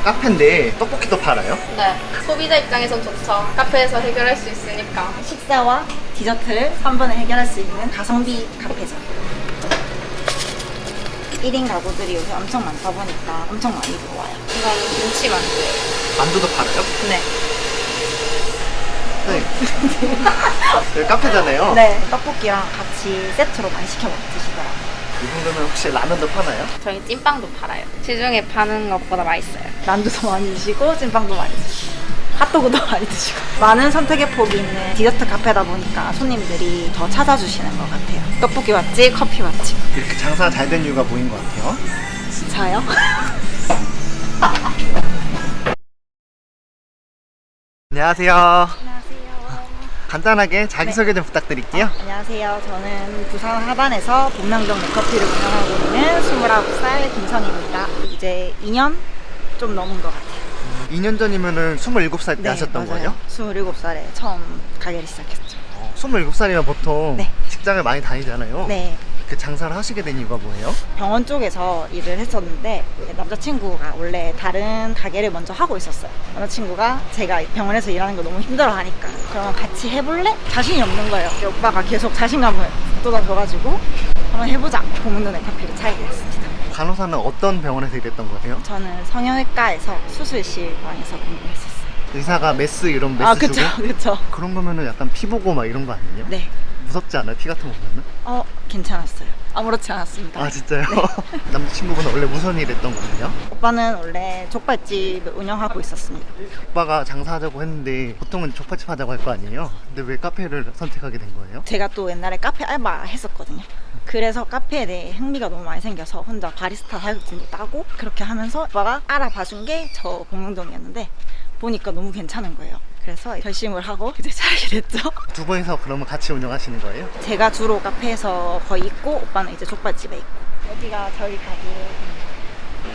카페인데 떡볶이도 팔아요? 네, 소비자 입장에선 좋죠. 카페에서 해결할 수 있으니까. 식사와 디저트를 한 번에 해결할 수 있는 가성비 카페죠. 1인 가구들이 요새 엄청 많다 보니까 엄청 많이 들어와요. 이건 김치만두예요. 만두도 팔아요? 네. 네. 여기 카페잖아요. 네, 떡볶이랑 같이 세트로 많이 시켜 드시더라고요. 이분들은 혹시 라면도 파나요? 저희 찐빵도 팔아요. 시중에 파는 것보다 맛있어요. 만두도 많이 드시고 찐빵도 많이 드시고 핫도그도 많이 드시고 많은 선택의 폭이 있는 디저트 카페다 보니까 손님들이 더 찾아주시는 것 같아요. 떡볶이 맛집, 커피 맛집. 이렇게 장사가 잘 된 이유가 뭐인 것 같아요? 저요? 안녕하세요. 안녕하세요. 간단하게 자기소개 좀 부탁드릴게요. 안녕하세요. 저는 부산 하단에서 복명동 맥커피를 운영하고 있는 29살 김선입니다. 이제 2년 좀 넘은 것 같아요. 2년 전이면은 27살 때 하셨던 맞아요. 거예요? 27살에 처음 가게를 시작했죠. 27살이면 보통 네. 직장을 많이 다니잖아요. 네. 그 장사를 하시게 된 이유가 뭐예요? 병원 쪽에서 일을 했었는데 남자친구가 원래 다른 가게를 먼저 하고 있었어요. 남자친구가 제가 병원에서 일하는 거 너무 힘들어 하니까 그러면 같이 해볼래? 자신이 없는 거예요. 오빠가 계속 자신감을 쏟아줘가지고 한번 해보자. 복명동의 카페를 차리게 됐습니다. 간호사는 어떤 병원에서 일했던 거예요? 저는 성형외과에서 수술실방에서 근무했었어요. 의사가 메스 이런 메스 아, 주고? 그쵸, 그쵸. 그런 거면은 약간 피 보고 막 이런 거 아니에요? 네. 무섭지 않아요? 피 같은 거 보면은? 괜찮았어요. 아무렇지 않았습니다. 아 진짜요? 남자친구분은 원래 무슨 일 했던 거예요? 오빠는 원래 족발집을 운영하고 있었습니다. 오빠가 장사하자고 했는데 보통은 족발집 하자고 할 거 아니에요? 근데 왜 카페를 선택하게 된 거예요? 제가 또 옛날에 카페 알바 했었거든요. 그래서 카페에 대해 흥미가 너무 많이 생겨서 혼자 바리스타 자격증도 따고 그렇게 하면서 오빠가 알아봐준 게 저 복명동이었는데 보니까 너무 괜찮은 거예요. 그래서 결심을 하고 이제 차리게 됐죠. 두 분이서 그러면 같이 운영하시는 거예요? 제가 주로 카페에서 거의 있고 오빠는 이제 족발집에 있고. 여기가 저희 가게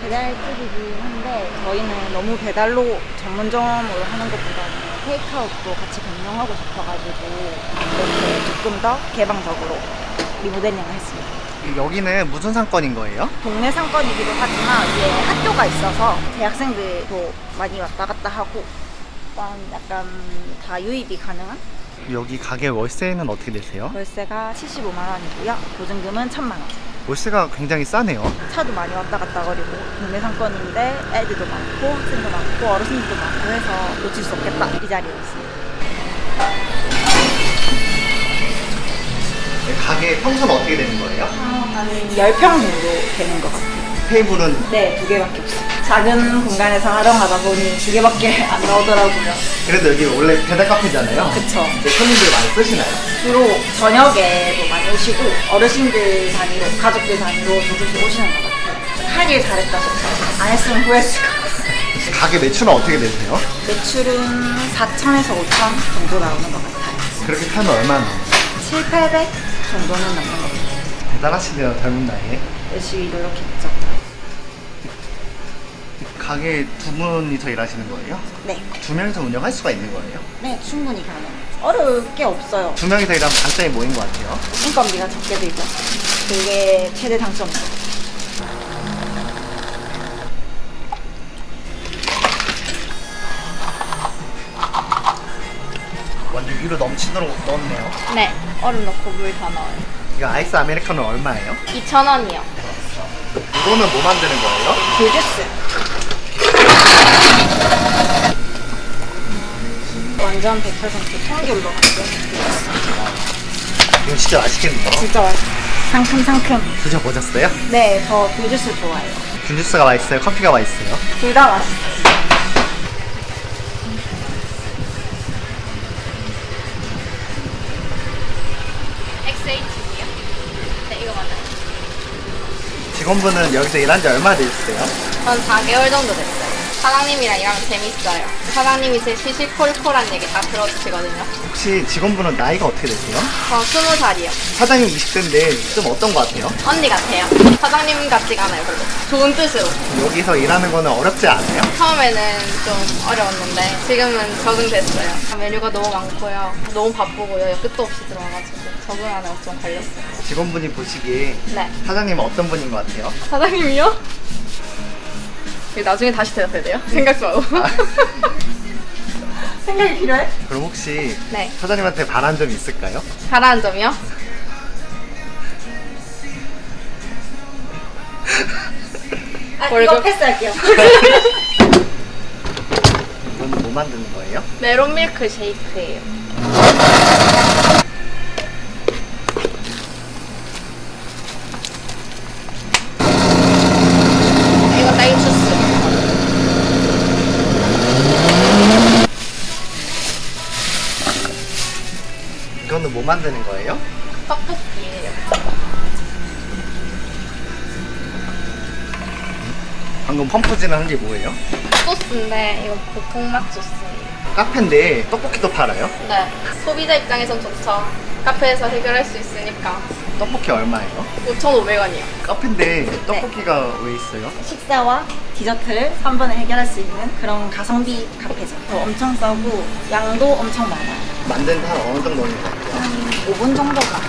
배달집이긴 한데 저희는 너무 배달로 전문점으로 하는 것보다는 테이크아웃도 같이 병행하고 싶어가지고 이렇게 조금 더 개방적으로 리모델링을 했습니다. 여기는 무슨 상권인 거예요? 동네 상권이기도 하지만 위에 학교가 있어서 대학생들도 많이 왔다 갔다 하고 약간 다 유입이 가능한 여기 가게 월세는 어떻게 되세요? 월세가 75만 원이고요. 보증금은 1,000만 원. 월세가 굉장히 싸네요. 차도 많이 왔다 갔다 거리고 동네 상권인데 애들도 많고 학생도 많고 어르신들도 많고 해서 놓칠 수 없겠다 이 자리에 있습니다. 가게 평수는 어떻게 되는 거예요? 한 10평 정도 되는 것 같아요. 테이블은 네, 2개밖에 없어요. 작은 공간에서 활용하다 보니 2개밖에 안 나오더라고요. 그래도 여기 원래 배달 카페잖아요. 그쵸. 근데 손님들 많이 쓰시나요? 주로 저녁에도 많이 오시고 어르신들 단위로 가족들 단위로 조금씩 오시는 것 같아요. 하길 잘했다 싶어요. 안 했으면 후회했을 것 같아요. 가게 매출은 어떻게 되세요? 매출은 4천에서 5천 정도 나오는 것 같아요. 그렇게 팔면 얼마나 나와요? 7, 800 정도는 남는 것 같아요. 대단하시네요, 젊은 나이에. 열심히 노력했죠. 가게 두 분이서 일하시는 거예요? 네. 두 명이서 운영할 수가 있는 거예요? 네, 충분히 가능해요. 어려울 게 없어요. 두 명이서 일하면 장점이 뭐인 것 같아요? 인건비가 적게 들죠. 그게 최대 장점이죠. 완전 위로 넘치도록 넣었네요. 네, 얼음 넣고 물 더 넣어요. 이거 아이스 아메리카노 얼마예요? 2,000원이요. 이거는 뭐 만드는 거예요? 귤주스. 완전 100% 청귤로 만든 이거 진짜 맛있겠네요. 진짜 맛있어요. 상큼상큼. 드셔보셨어요? 네, 저 귤주스 좋아해요. 균주스가 맛있어요? 커피가 맛있어요? 둘 다 맛있어요. XHD요? 네, 이거 맞아요. 직원분은 여기서 일한 지 얼마나 되셨어요? 전 4개월 정도 됐어요. 사장님이랑 일하면 재밌어요. 사장님이 제 시시콜콜한 얘기 다 들어주시거든요. 혹시 직원분은 나이가 어떻게 되세요? 저 20살이요. 사장님 20대인데 좀 어떤 것 같아요? 언니 같아요. 사장님 같지가 않아요, 별로. 좋은 뜻으로. 여기서 일하는 거는 어렵지 않아요? 처음에는 좀 어려웠는데 지금은 적응됐어요. 메뉴가 너무 많고요. 너무 바쁘고요. 끝도 없이 들어와가지고 적응하는 거 좀 걸렸어요. 직원분이 보시기에 네. 사장님은 어떤 분인 것 같아요? 사장님이요? 이거 나중에 다시 대답해야 돼요? 생각 좀 하고. 생각이 필요해? 그럼 혹시 네. 사장님한테 바란 점 있을까요? 잘하는 점이요? 아, 월급. 이거 패스할게요. 이건 뭐 만드는 거예요? 메론 밀크 쉐이크예요. 이거 딸기 주스. 이거는 뭐 만드는 거예요? 떡볶이예요. 방금 펌프질을 한 게 뭐예요? 소스인데 이거 볶음밥 소스예요. 카페인데 떡볶이도 팔아요? 네. 소비자 입장에선 좋죠. 카페에서 해결할 수 있으니까. 떡볶이 얼마예요? 5,500원이요. 카페인데 떡볶이가 왜 있어요? 식사와 디저트를 한 번에 해결할 수 있는 그런 가성비 카페죠. 엄청 싸고 양도 엄청 많아요. 만든 한 어느 정도 걸린 것 같아요? 한 5분 정도가.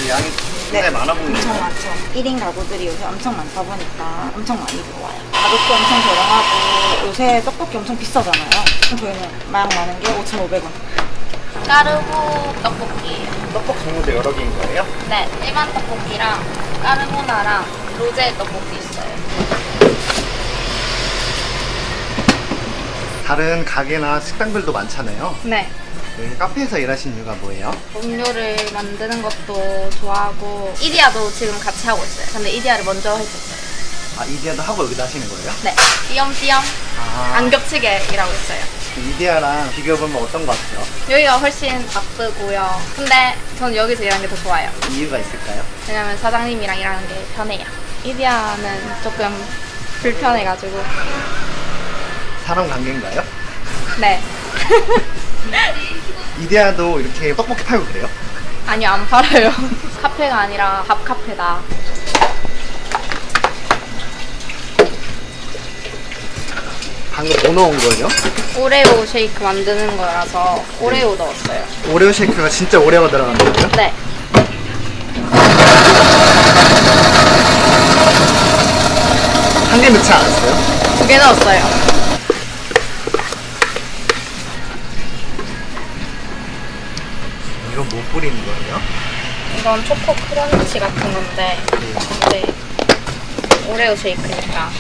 양이 굉장히 많아 보이네요. 엄청 많죠. 1인 가구들이 요새 엄청 많다 보니까 엄청 많이 들어와요. 가격도 엄청 저렴하고 요새 떡볶이 엄청 비싸잖아요. 그럼 저희는 막 많은 게 5,500원. 까르보 떡볶이예요. 떡볶이 종류도 여러 개인 거예요? 네. 일반 떡볶이랑 까르보나랑 로제 떡볶이 있어요. 다른 가게나 식당들도 많잖아요. 네. 여기 카페에서 일하신 이유가 뭐예요? 음료를 만드는 것도 좋아하고 이디야도 지금 같이 하고 있어요. 근데 이디야를 먼저 했었어요. 아, 이디야도 하고 여기다 하시는 거예요? 네. 띄엄띄엄 아, 안 겹치게 일하고 있어요. 이디야랑 비교해보면 어떤 것 같아요? 여기가 훨씬 바쁘고요. 근데 저는 여기서 일하는 게 더 좋아요. 이유가 있을까요? 왜냐면 사장님이랑 일하는 게 편해요. 이디야는 조금 불편해가지고. 사람 관계인가요? 네. 이디야도 이렇게 떡볶이 팔고 그래요? 아니요, 안 팔아요. 카페가 아니라 밥 카페다. 방금 뭐 넣은 거예요? 오레오 쉐이크 만드는 거라서 오레오 넣었어요. 오레오 쉐이크가 진짜 오레오가 들어가는 거예요? 네. 한 개 넣지 않았어요? 2개 넣었어요. 이건 뭐 뿌리는 거예요? 이건 초코 크런치 같은 건데 이제 오레오 쉐이크니까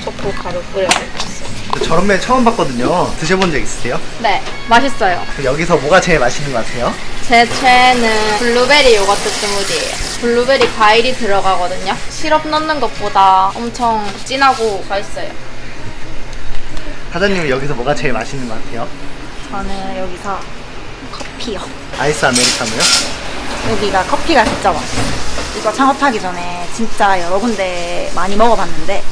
초코 가루 뿌려서 있어요. 저런 메뉴 처음 봤거든요. 드셔본 적 있으세요? 네, 맛있어요. 그럼 여기서 뭐가 제일 맛있는 것 같아요? 제 최애는 블루베리 요거트 스무디예요. 블루베리 과일이 들어가거든요. 시럽 넣는 것보다 엄청 진하고 맛있어요. 사장님은 여기서 뭐가 제일 맛있는 것 같아요? 저는 여기서 커피요. 아이스 아메리카노요? 여기가 커피가 진짜 맛있어요. 이거 창업하기 전에 진짜 여러 군데 많이 먹어봤는데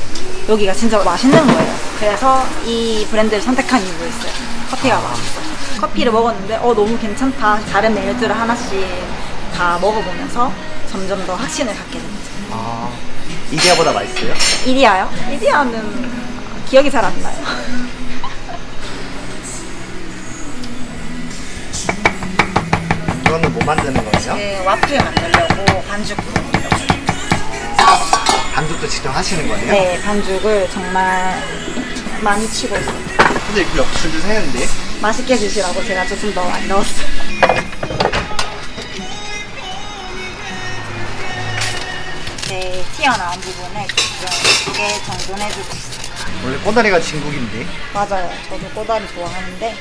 여기가 진짜 맛있는 거예요. 그래서 이 브랜드를 선택한 이유가 있어요. 커피가 맛있어요. 커피를 먹었는데 너무 괜찮다. 다른 메뉴들을 하나씩 다 먹어보면서 점점 더 확신을 갖게 됩니다. 아, 이디야보다 맛있어요? 이디야요? 이디야는 기억이 잘 안 나요. 이거는 뭐 만드는 거예요? 그 와플 만들려고 반죽 만들려고. 반죽도 직접 하시는 거예요? 네, 반죽을 정말 많이 치고 있어요. 근데 이렇게 줄줄 새는데? 맛있게 드시라고 제가 조금 더 많이 넣었어요. 네, 튀어나온 부분을 조금 두개 정돈 해주고 있어요. 원래 꼬다리가 진국인데. 맞아요. 저도 꼬다리 좋아하는데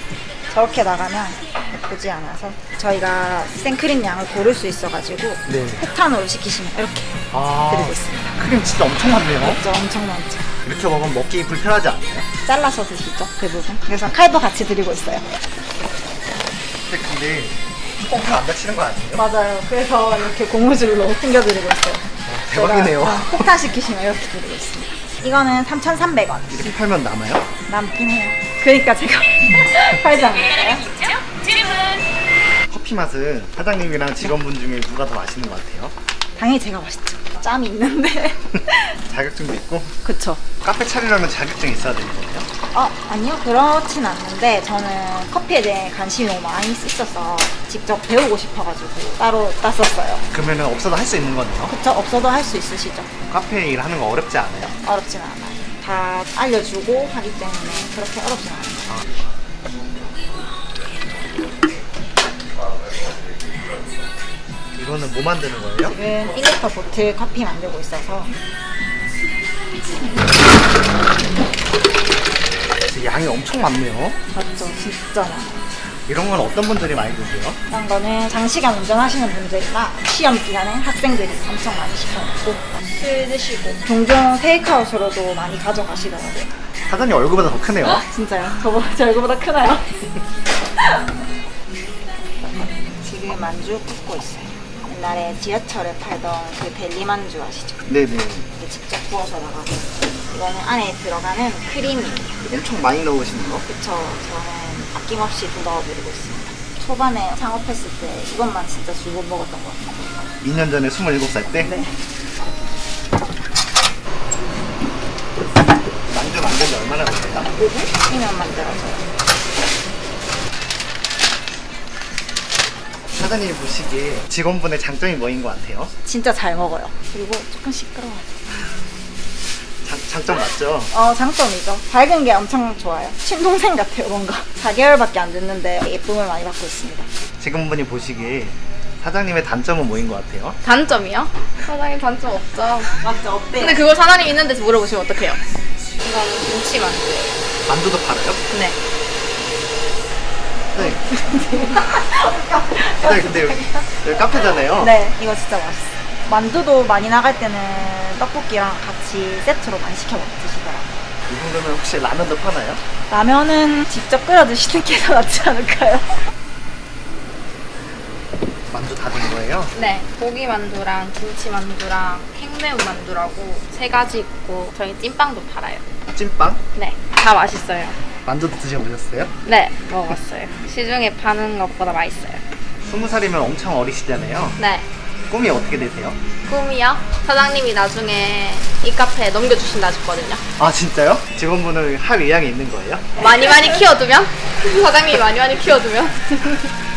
저렇게 나가면 예쁘지 않아서 저희가 생크림 양을 고를 수 있어가지고 네. 폭탄으로 시키시면 이렇게 아, 드리고 있습니다. 크림 진짜 엄청 많네요. 맞죠? 엄청 많죠. 이렇게 먹으면 먹기 불편하지 않나요? 잘라서 드시죠, 대부분. 그래서 칼도 같이 드리고 있어요. 근데 콩팥 안 다치는 거 아니에요? 맞아요. 그래서 이렇게 고무줄로 챙겨드리고 있어요. 대박이네요. 제가, 폭탄시키시면 이렇게 드리고 있습니다. 이거는 3,300원. 이렇게 팔면 남아요? 남긴 해요. 그러니까 제가 팔지 않을까요? 커피 맛은 사장님이랑 직원분 중에 누가 더 맛있는 것 같아요? 당연히 제가 맛있죠. 짬이 있는데. 자격증도 있고. 그쵸. 카페 차리려면 자격증이 있어야 되는 거예요? 아니요. 그렇진 않는데 저는 커피에 대해 관심이 너무 많이 있어서 직접 배우고 싶어가지고 따로 땄었어요. 그러면 없어도 할 수 있는 거네요? 그쵸. 없어도 할 수 있으시죠. 카페 일하는 거 어렵지 않아요? 어렵진 않아요. 다 알려주고 하기 때문에 그렇게 어렵진 않아요. 이거는 뭐 만드는 거예요? 지금 1리터 보틀 커피 만들고 있어서 양이 엄청 많네요. 맞죠? 진짜 많아요. 이런 건 어떤 분들이 많이 드세요? 이런 거는 장시간 운전하시는 분들이나 시험 기간에 학생들이 엄청 많이 시켜먹고 술 드시고 종종 테이크아웃으로도 많이 가져가시더라고요. 사장님 얼굴보다 더 크네요. 진짜요? 제 얼굴보다 크나요? 지금 만주 굽고 있어요. 옛날에 지하철에 팔던 그 델리 만주 아시죠? 네네. 이게 직접 구워서 나가고 이거는 안에 들어가는 크림이에요. 엄청 많이 넣으시는 거? 그쵸. 저는 아낌없이 또 넣어드리고 있습니다. 초반에 창업했을 때 이것만 진짜 주고 먹었던 것 같아요. 2년 전에 27살 때? 네. 만두 만든 지 얼마나 걸려요? 5분이면 만들어져요. 사장님이 보시기에 직원분의 장점이 뭐인 것 같아요? 진짜 잘 먹어요. 그리고 조금 시끄러워요. 장점 맞죠? 장점이죠. 밝은 게 엄청 좋아요. 친동생 같아요, 뭔가. 4개월밖에 안 됐는데 예쁨을 많이 받고 있습니다. 직원분이 보시기에 사장님의 단점은 뭐인 것 같아요? 단점이요? 사장님 단점 없죠. 맞죠? 어때요? 근데 그걸 사장님 있는 데서 물어보시면 어떡해요? 이거는 김치 만두예요. 만두도 팔아요? 네. 네. 네, 근데 여기 카페잖아요. 네, 이거 진짜 맛있어요. 만두도 많이 나갈 때는 떡볶이랑 같이 세트로 많이 시켜 드시더라고요. 이 정도면 혹시 라면도 파나요? 라면은 직접 끓여 드시는 게 더 낫지 않을까요? 만두 다 된 거예요? 네. 고기 만두랑 김치 만두랑 탱매운 만두라고 3가지 있고 저희 찐빵도 팔아요. 찐빵? 네. 다 맛있어요. 만두도 드셔보셨어요? 네. 먹어봤어요. 시중에 파는 것보다 맛있어요. 20살이면 엄청 어리시잖아요. 네. 꿈이 어떻게 되세요? 꿈이요? 사장님이 나중에 이 카페에 넘겨주신다 하셨거든요. 아 진짜요? 직원분을 할 의향이 있는 거예요? 많이 키워두면? 사장님이 많이 키워두면?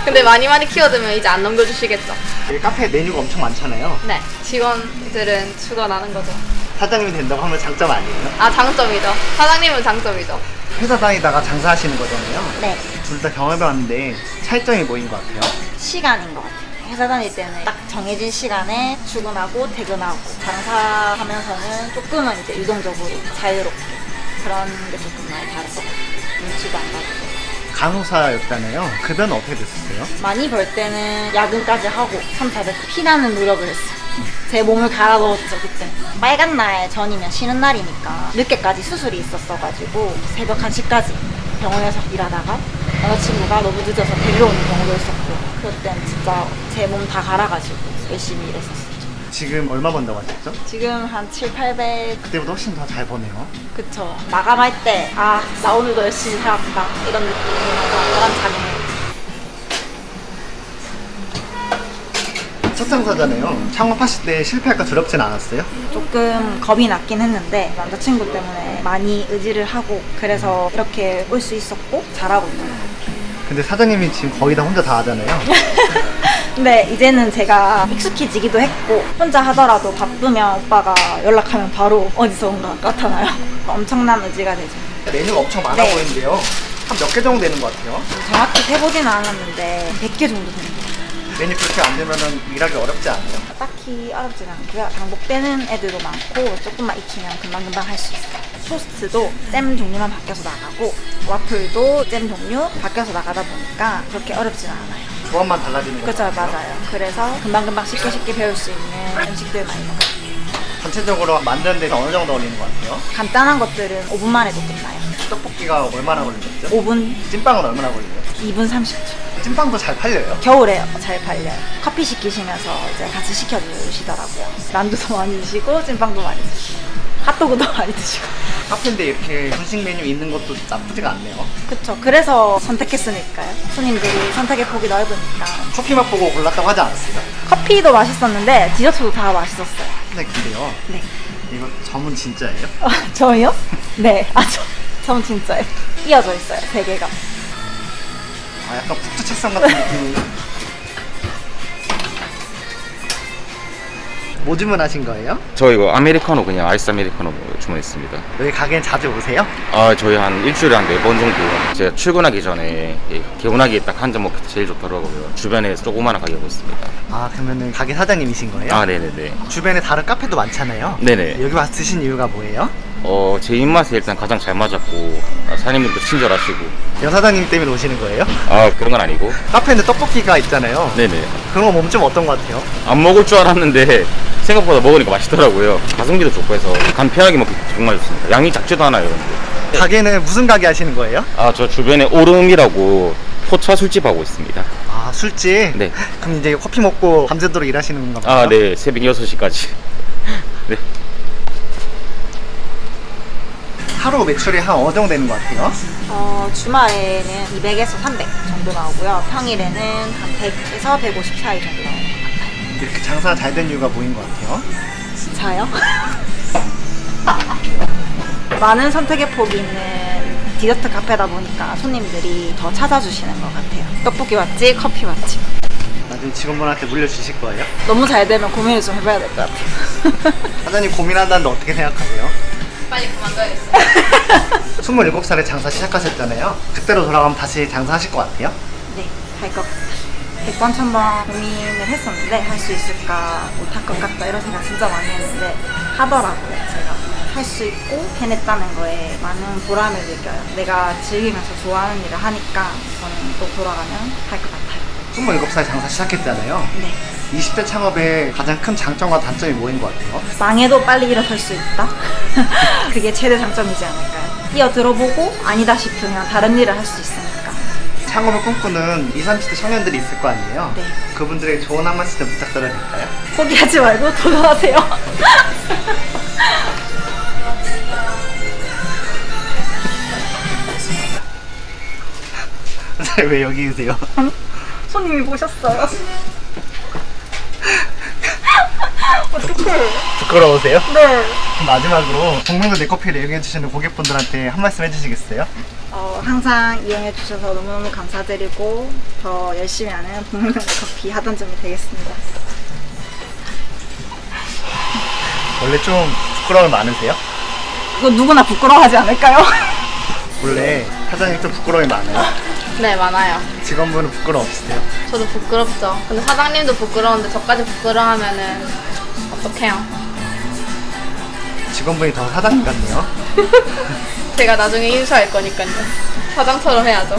근데 많이 키워두면 이제 안 넘겨주시겠죠? 여기 카페에 메뉴가 엄청 많잖아요. 네. 직원들은 죽어나는 거죠. 사장님이 된다고 하면 장점 아니에요? 아, 장점이죠. 사장님은 장점이죠. 회사 다니다가 장사하시는 거잖아요. 네. 둘 다 경험해봤는데 차이점이 뭐인 것 같아요? 시간인 것 같아요. 회사 다닐 때는 딱 정해진 시간에 출근하고 퇴근하고 장사하면서는 조금은 이제 유동적으로 자유롭게 그런 게 조금 많이 다르고 눈치도 안 봐도 간호사였잖아요. 급여는 어떻게 됐었어요? 많이 벌 때는 야근까지 하고 3,400 피나는 노력을 했어요. 제 몸을 갈아 넣었죠 그때. 빨간 날 전이면 쉬는 날이니까 늦게까지 수술이 있었어가지고 새벽 1시까지 병원에서 일하다가 여자친구가 너무 늦어서 데리러 오는 경우도 있었고 그럴 땐 진짜 제 몸 다 갈아가지고 열심히 일했었어요. 지금 얼마 번다고 하셨죠? 지금 한 7, 800 그때보다 훨씬 더 잘 버네요. 그쵸. 마감할 때 나 오늘도 열심히 살았다 이런 느낌이라서 그런 자긍. 첫 장사잖아요. 창업하실 때 실패할까 두렵진 않았어요? 조금 겁이 났긴 했는데 남자친구 때문에 많이 의지를 하고 그래서 이렇게 올 수 있었고 잘하고 있는 것 같아요. 근데 사장님이 지금 거의 다 혼자 다 하잖아요. 근데 이제는 제가 익숙해지기도 했고 혼자 하더라도 바쁘면 오빠가 연락하면 바로 어디선가 나타나요. 엄청난 의지가 되죠. 메뉴가 엄청 많아 네. 보이는데요. 한 몇 개 정도 되는 것 같아요. 정확히 세보지는 않았는데 100개 정도 되는 것 같아요. 메뉴 그렇게 안 되면은 일하기 어렵지 않아요? 딱히 어렵진 않고요. 반복되는 애들도 많고 조금만 익히면 금방금방 할 수 있어요. 토스트도 잼 종류만 바뀌어서 나가고 와플도 잼 종류 바뀌어서 나가다 보니까 그렇게 어렵진 않아요. 조합만 달라지는 거 그렇죠, 같아요. 맞아요. 그래서 금방금방 쉽게 배울 수 있는 음식들 많이 먹어요. 전체적으로 만드는 데는 어느 정도 걸리는 것 같아요? 간단한 것들은 5분만 해도 끝나요. 떡볶이가 얼마나 걸리겠죠? 5분, 찐빵은 얼마나 걸려요? 2분 30초. 찐빵도 잘 팔려요? 겨울에 잘 팔려요. 커피 시키시면서 이제 같이 시켜주시더라고요. 만두도 많이 드시고 찐빵도 많이 드시고 핫도그도 많이 드시고. 카페인데 이렇게 분식 메뉴 있는 것도 나쁘지가 않네요. 그쵸. 그래서 선택했으니까요. 손님들이 선택의 폭이 넓으니까. 커피 맛 보고 골랐다고 하지 않았어요? 커피도 맛있었는데 디저트도 다 맛있었어요. 스낵인데요. 네. 이거 점은 진짜예요? 저요? 네. 전 진짜요. 이어져 있어요. 3개가. 아, 약간 북두 책상 같은 느낌이. 뭐 주문하신 거예요? 저 이거 아메리카노 그냥 아이스 아메리카노 주문했습니다. 여기 가게엔 자주 오세요? 아 저희 한 일주일에 한 4번 정도. 제가 출근하기 전에 개운하게 딱 한 잔 먹기 제일 좋더라고요. 주변에 조그마한 가게고 있습니다. 아, 그러면은 가게 사장님이신 거예요? 아 네네네. 주변에 다른 카페도 많잖아요. 네네. 여기 와서 드신 이유가 뭐예요? 제 입맛에 일단 가장 잘 맞았고 사장님들도 친절하시고. 여사장님 때문에 오시는 거예요? 아 그런 건 아니고. 카페인데 떡볶이가 있잖아요. 네네. 그런 거 몸 좀 어떤 것 같아요? 안 먹을 줄 알았는데 생각보다 먹으니까 맛있더라고요. 가성비도 좋고 해서 간편하게 먹기 정말 좋습니다. 양이 작지도 않아요. 근데. 가게는 무슨 가게 하시는 거예요? 아 저 주변에 오름이라고 포차 술집 하고 있습니다. 아, 술집? 네. 그럼 이제 커피 먹고 밤새도록 일하시는 건가 봐요? 아 네. 새벽 6시까지. 네. 하루 매출이 한 어느 정도 되는 것 같아요? 주말에는 200에서 300 정도 나오고요. 평일에는 한 100에서 150 사이 정도 나오는 것 같아요. 이렇게 장사가 잘 된 이유가 뭐인 것 같아요? 저요? 많은 선택의 폭이 있는 디저트 카페다 보니까 손님들이 더 찾아주시는 것 같아요. 떡볶이 맛집, 커피 맛집. 나중에 직원분한테 물려주실 거예요? 너무 잘 되면 고민을 좀 해봐야 될 것 같아요. 사장님 고민한다는데 어떻게 생각하세요? 빨리 그만둬야겠어요. 27살에 장사 시작하셨잖아요. 그때로 돌아가면 다시 장사하실 것 같아요? 네, 할 것 같아요. 100번, 1000번 고민을 했었는데 할 수 있을까, 못할 것 같다 이런 생각 진짜 많이 했는데 하더라고요. 제가 할 수 있고 해냈다는 거에 많은 보람을 느껴요. 내가 즐기면서 좋아하는 일을 하니까 저는 또 돌아가면 할 것 같아요. 27살 장사 시작했잖아요. 네. 20대 창업의 가장 큰 장점과 단점이 뭐인 것 같아요? 망해도 빨리 일어설 수 있다? 그게 최대 장점이지 않을까요? 뛰어들어보고 아니다 싶으면 다른 일을 할 수 있으니까. 창업을 꿈꾸는 20, 30대 청년들이 있을 거 아니에요? 네. 그분들에게 조언 한 말씀 좀 부탁드려도 될까요? 포기하지 말고 도전하세요. 왜 여기 계세요? 손님이 보셨어요. 어떡해. 부끄러우세요? 네. 마지막으로 동명도 내 커피를 이용해주시는 고객분들한테 한 말씀 해주시겠어요? 항상 이용해주셔서 너무너무 감사드리고 더 열심히 하는 동명동 커피 하단점이 되겠습니다. 원래 좀 부끄러움이 많으세요? 그거 누구나 부끄러워하지 않을까요? 원래 사장님 좀 부끄러움이 많아요? 네, 많아요. 직원분은 부끄러움 없으세요? 저도 부끄럽죠. 근데 사장님도 부끄러운데 저까지 부끄러워하면은 어떡해요. 직원분이 더 사장님 같네요. 제가 나중에 인수할 거니까요. 사장처럼 해야죠.